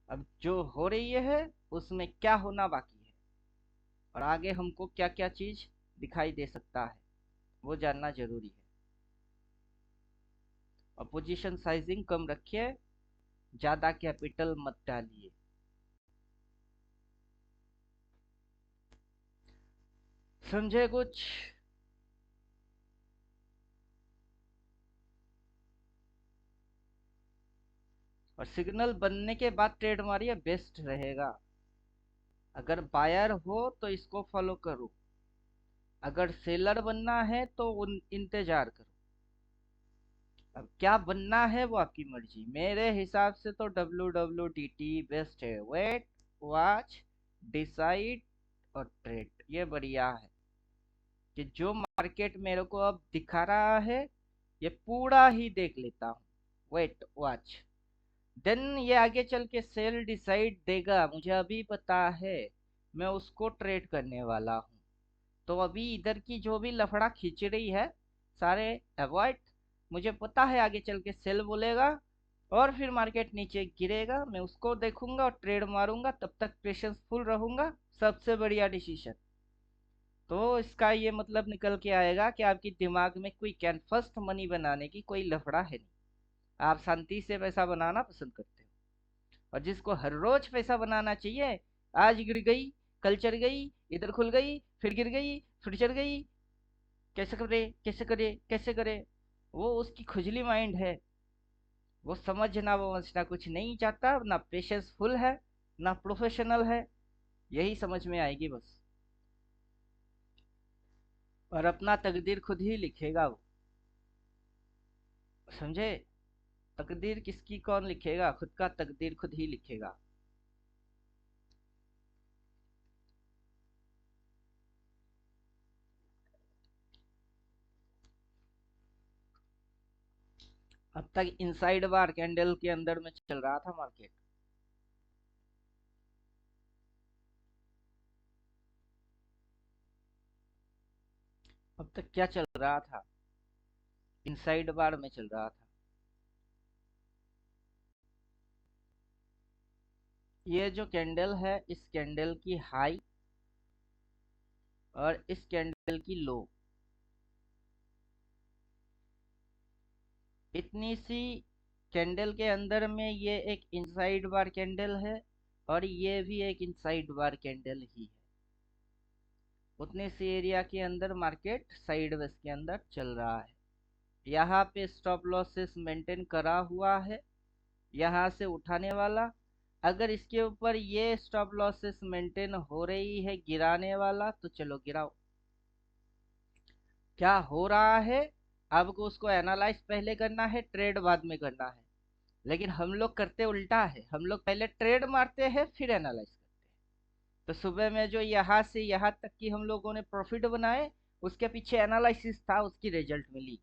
अब जो हो रही है उसमें क्या होना बाकी है, और आगे हमको क्या क्या चीज दिखाई दे सकता है, वो जानना जरूरी है। और पोजीशन साइजिंग कम रखिए, ज्यादा कैपिटल मत डालिए। समझे कुछ? और सिग्नल बनने के बाद ट्रेड मारिए, बेस्ट रहेगा। अगर बायर हो तो इसको फॉलो करो, अगर सेलर बनना है तो इंतजार करो। अब क्या बनना है वो आपकी मर्जी, मेरे हिसाब से तो WWDT बेस्ट है। वेट, वॉच, डिसाइड और ट्रेड, ये बढ़िया है। कि जो मार्केट मेरे को अब दिखा रहा है ये पूरा ही देख लेता हूँ, वेट वॉच, देन ये आगे चल के सेल डिसाइड देगा, मुझे अभी पता है, मैं उसको ट्रेड करने वाला हूँ। तो अभी इधर की जो भी लफड़ा खींच रही है सारे अवॉइड, मुझे पता है आगे चल के सेल बोलेगा, और फिर मार्केट नीचे गिरेगा, मैं उसको देखूंगा और ट्रेड मारूंगा, तब तक पेशेंस फुल रहूंगा। सबसे बढ़िया डिसीजन। तो इसका ये मतलब निकल के आएगा कि आपकी दिमाग में कोई कैन फर्स्ट मनी बनाने की कोई लफड़ा है नहीं, आप शांति से पैसा बनाना पसंद करते हो। और जिसको हर रोज पैसा बनाना चाहिए, आज गिर गई, कल चढ़ गई, इधर खुल गई, फिर गिर गई, फिर चढ़ गई, कैसे करे, कैसे करे, कैसे करे, वो उसकी खुजली माइंड है। वो समझना वो समझना कुछ नहीं चाहता, ना पेशेंस फुल है, ना प्रोफेशनल है। यही समझ में आएगी बस। और अपना तकदीर खुद ही लिखेगा वो, समझे? तकदीर किसकी कौन लिखेगा? खुद का तकदीर खुद ही लिखेगा। अब तक इनसाइड बार कैंडल के अंदर में चल रहा था मार्केट। अब तक क्या चल रहा था? इनसाइड बार में चल रहा था। ये जो कैंडल है, इस कैंडल की हाई और इस कैंडल की लो, इतनी सी कैंडल के अंदर में ये एक इनसाइड बार कैंडल है और ये भी एक इनसाइड बार कैंडल ही है। उतने सी एरिया के अंदर मार्केट साइडवेज के अंदर चल रहा है। यहाँ पे स्टॉप लॉसेस मेंटेन करा हुआ है, यहाँ से उठाने वाला। अगर इसके ऊपर ये स्टॉप लॉसेस मेंटेन हो रही है गिराने वाला, तो चलो गिराओ। क्या हो रहा है आपको उसको एनालाइज पहले करना है, ट्रेड बाद में करना है। लेकिन हम लोग करते उल्टा है, हम लोग पहले ट्रेड मारते हैं फिर एनालाइज करते हैं। तो सुबह में जो यहाँ से यहाँ तक की हम लोगों ने प्रॉफिट बनाए, उसके पीछे एनालिसिस था, उसकी रिजल्ट मिली।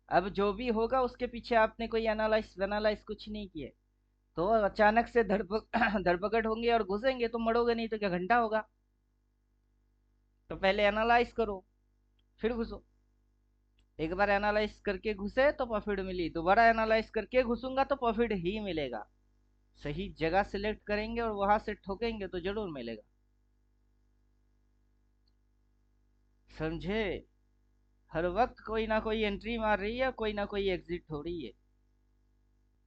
अब जो भी होगा उसके पीछे आपने कोई एनालाइज कुछ नहीं किए, तो अचानक से धरपकड़ होंगे और घुसेंगे तो मरोगे, नहीं तो क्या घंटा होगा। तो पहले एनालाइज करो फिर घुसो। एक बार एनालाइज करके घुसे तो प्रॉफिट मिली, दोबारा एनालाइज करके घुसूंगा तो प्रॉफिट ही मिलेगा। सही जगह सिलेक्ट करेंगे और वहां से ठोकेंगे तो जरूर मिलेगा। समझे? हर वक्त कोई ना कोई एंट्री मार रही है, कोई ना कोई एग्जिट हो रही है।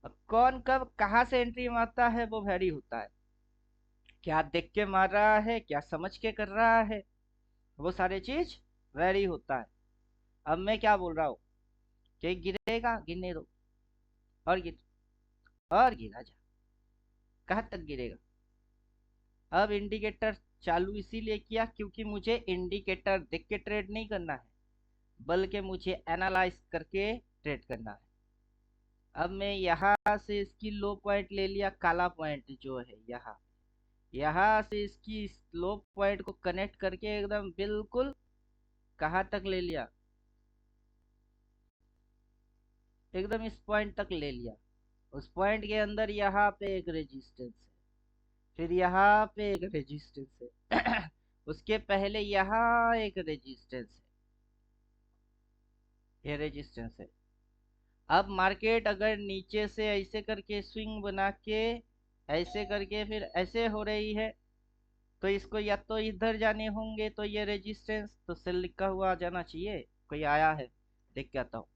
अब कौन कब कहाँ से एंट्री मारता है वो वैरी होता है। क्या देख के मार रहा है, क्या समझ के कर रहा है, वो सारी चीज वैरी होता है। अब मैं क्या बोल रहा हूँ कि गिरेगा, गिरने दो, और गिर, और गिरा जा, कहाँ तक गिरेगा। अब इंडिकेटर चालू इसीलिए किया क्योंकि मुझे इंडिकेटर देख के ट्रेड नहीं करना है, बल्कि मुझे एनालाइज करके ट्रेड करना है। अब मैं यहाँ से इसकी लो पॉइंट ले लिया, काला पॉइंट जो है यहाँ, यहाँ से इसकी लो पॉइंट को कनेक्ट करके एकदम बिल्कुल कहाँ तक ले लिया, एकदम इस पॉइंट तक ले लिया। उस पॉइंट के अंदर यहाँ पे एक रेजिस्टेंस है, फिर यहाँ पे एक रेजिस्टेंस है उसके पहले यहाँ एक रेजिस्टेंस है, ये रेजिस्टेंस है। अब मार्केट अगर नीचे से ऐसे करके स्विंग बना के ऐसे करके फिर ऐसे हो रही है, तो इसको या तो इधर जाने होंगे, तो ये रेजिस्टेंस तो सेल लिखा हुआ आ जाना चाहिए। कोई आया है, देख के आता हूँ।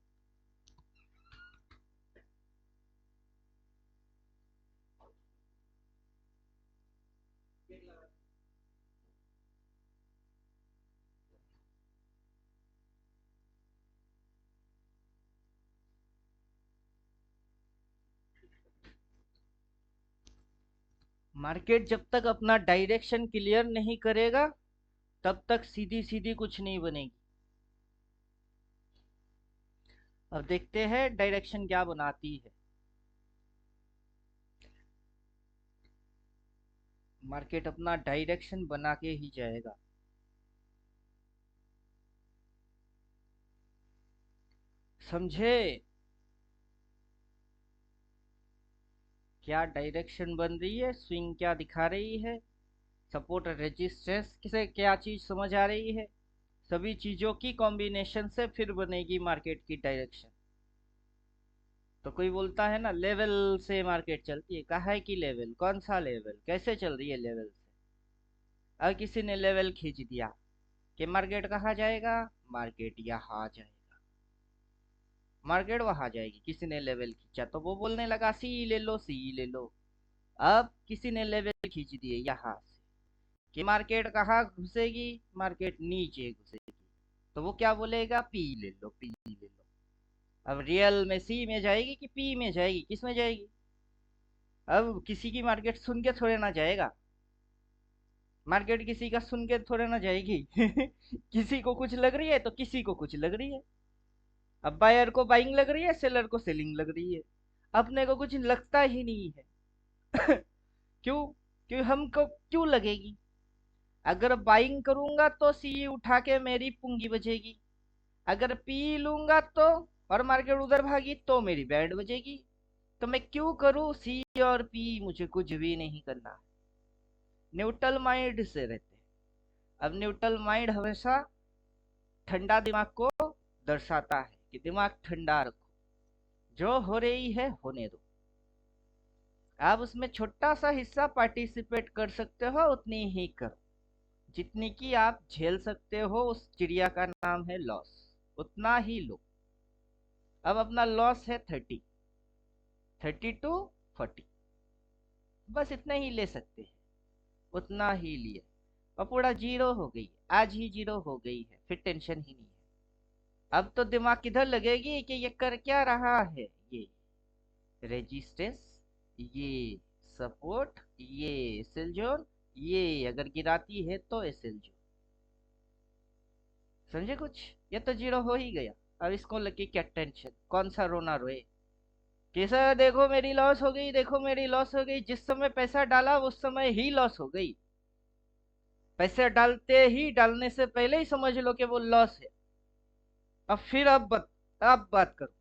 मार्केट जब तक अपना डायरेक्शन क्लियर नहीं करेगा तब तक सीधी सीधी कुछ नहीं बनेगी। अब देखते हैं डायरेक्शन क्या बनाती है। मार्केट अपना डायरेक्शन बना के ही जाएगा। समझे? क्या डायरेक्शन बन रही है, स्विंग क्या दिखा रही है, सपोर्ट रेजिस्टेंस से क्या चीज समझ आ रही है। सभी चीजों की कॉम्बिनेशन से फिर बनेगी मार्केट की डायरेक्शन। तो कोई बोलता है ना लेवल से मार्केट चलती है, कहा है कि लेवल, कौन सा लेवल, कैसे चल रही है लेवल से। अब किसी ने लेवल खींच दिया कि मार्केट कहाँ जाएगा, मार्केट यहाँ जाएगा, मार्केट वहां जाएगी। किसी ने लेवल खींचा तो वो बोलने लगा सी ले लो, सी ले लो। अब किसी ने लेवल खींच दिए यहाँ से कि मार्केट कहाँ घुसेगी, मार्केट नीचे घुसेगी, तो वो क्या बोलेगा, पी ले लो, पी ले लो। अब रियल में सी में जाएगी कि पी में जाएगी, किस में जाएगी। अब किसी की मार्केट सुन के थोड़े ना जाएगा, मार्केट किसी का सुन के थोड़े ना जाएगी किसी को कुछ लग रही है तो किसी को कुछ लग रही है। अब बायर को बाइंग लग रही है, सेलर को सेलिंग लग रही है, अपने को कुछ लगता ही नहीं है क्यों? क्यों हमको क्यों लगेगी? अगर बाइंग करूंगा तो सी उठा के मेरी पुंगी बजेगी, अगर पी लूंगा तो और मार्केट उधर भागी तो मेरी बैंड बजेगी। तो मैं क्यों करूं सी और पी, मुझे कुछ भी नहीं करना। न्यूट्रल माइंड से रहते हैं। अब न्यूट्रल माइंड हमेशा ठंडा दिमाग को दर्शाता है कि दिमाग ठंडा रखो, जो हो रही है होने दो। आप उसमें छोटा सा हिस्सा पार्टिसिपेट कर सकते हो, उतनी ही करो जितनी की आप झेल सकते हो। उस चिड़िया का नाम है लॉस, उतना ही लो। अब अपना लॉस है 30 टू 40, बस इतना ही ले सकते हैं, उतना ही लिए। और पूरा जीरो हो गई, आज ही जीरो हो गई है, फिर टेंशन ही नहीं है। अब तो दिमाग किधर लगेगी कि ये कर क्या रहा है, ये रेजिस्टेंस, ये सपोर्ट, ये एसएल जोन, ये अगर गिराती है तो एसएल जोन। समझे कुछ? ये तो जीरो हो ही गया। अब इसको लगे क्या टेंशन, कौन सा रोना रोए कि सर देखो मेरी लॉस हो गई, देखो मेरी लॉस हो गई। जिस समय पैसा डाला उस समय ही लॉस हो गई। पैसे डालते ही, डालने से पहले ही समझ लो कि वो लॉस है। अब फिर अब बात करो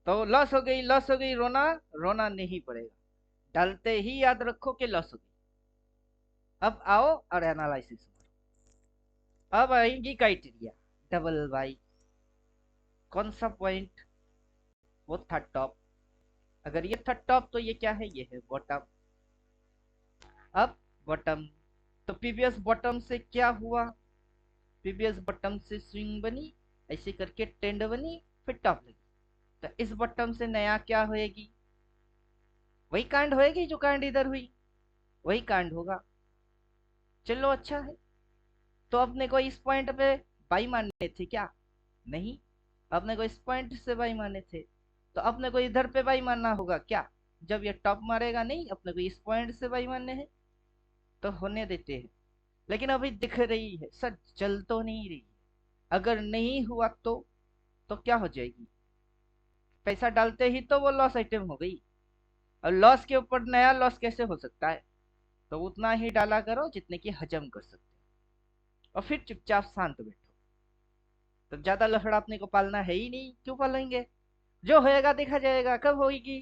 तो लॉस हो गई, लॉस हो गई, रोना रोना नहीं पड़ेगा। डालते ही याद रखो कि लॉस हो गई। अब आओ और एनालिसिस करो। अब आएंगी क्राइटेरिया, डबल बाई। कौन सा पॉइंट? वो था टॉप। अगर ये था टॉप तो ये क्या है, ये है बॉटम। अब बॉटम, तो पीवीएस बॉटम से क्या हुआ? पीवीएस बॉटम से स्विंग बनी, ऐसे करके ट्रेंड बनी, फिर टॉप लगी। तो इस बॉटम से नया क्या होएगी? वही कांड होएगी जो कांड इधर हुई, वही कांड होगा। चलो अच्छा है। तो अपने को इस पॉइंट पे बाई मानने थे क्या? नहीं, अपने को इस पॉइंट से बाई माने थे। तो अपने को इधर पे बाई मानना होगा क्या? जब ये टॉप मारेगा नहीं, अपने को इस पॉइंट से बाई मानने हैं। तो होने देते हैं। लेकिन अभी दिख रही है सर, चल तो नहीं रही। अगर नहीं हुआ तो क्या हो जाएगी? पैसा डालते ही तो वो लॉस आइटम हो गई। और लॉस के ऊपर नया लॉस कैसे हो सकता है? तो उतना ही डाला करो जितने की हजम कर सकते हो, और फिर चुपचाप शांत बैठो। तो ज्यादा लफड़ा अपने को पालना है ही नहीं, क्यों पालेंगे? जो होएगा देखा जाएगा। कब होगी?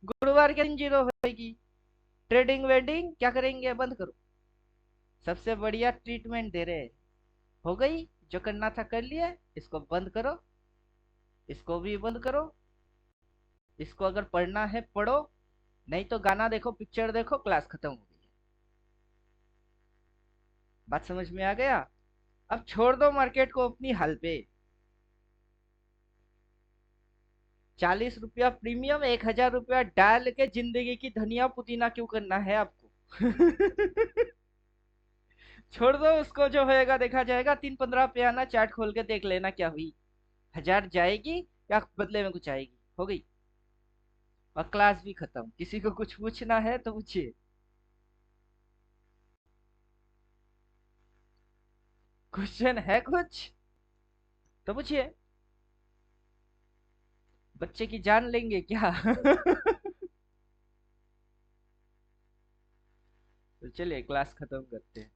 गुरुवार के दिन जीरो होगी। ट्रेडिंग वेडिंग क्या करेंगे? बंद करो। सबसे बढ़िया ट्रीटमेंट दे रहे हैं। हो गई, जो करना था कर लिया, इसको बंद करो, इसको भी बंद करो। इसको अगर पढ़ना है पढ़ो, नहीं तो गाना देखो, पिक्चर देखो, क्लास खत्म हो गई। बात समझ में आ गया? अब छोड़ दो मार्केट को अपनी हाल पे। 40 रुपया प्रीमियम, 1000 रुपया डाल के जिंदगी की धनिया पुदीना क्यों करना है आपको? छोड़ दो उसको, जो होएगा देखा जाएगा। 3-15 पे आना, चार्ट खोल के देख लेना क्या हुई। 1000 जाएगी या बदले में कुछ आएगी? हो गई, और क्लास भी खत्म। किसी को कुछ पूछना है तो पूछिए। क्वेश्चन है कुछ तो पूछिए। बच्चे की जान लेंगे क्या? तो चलिए क्लास खत्म करते हैं।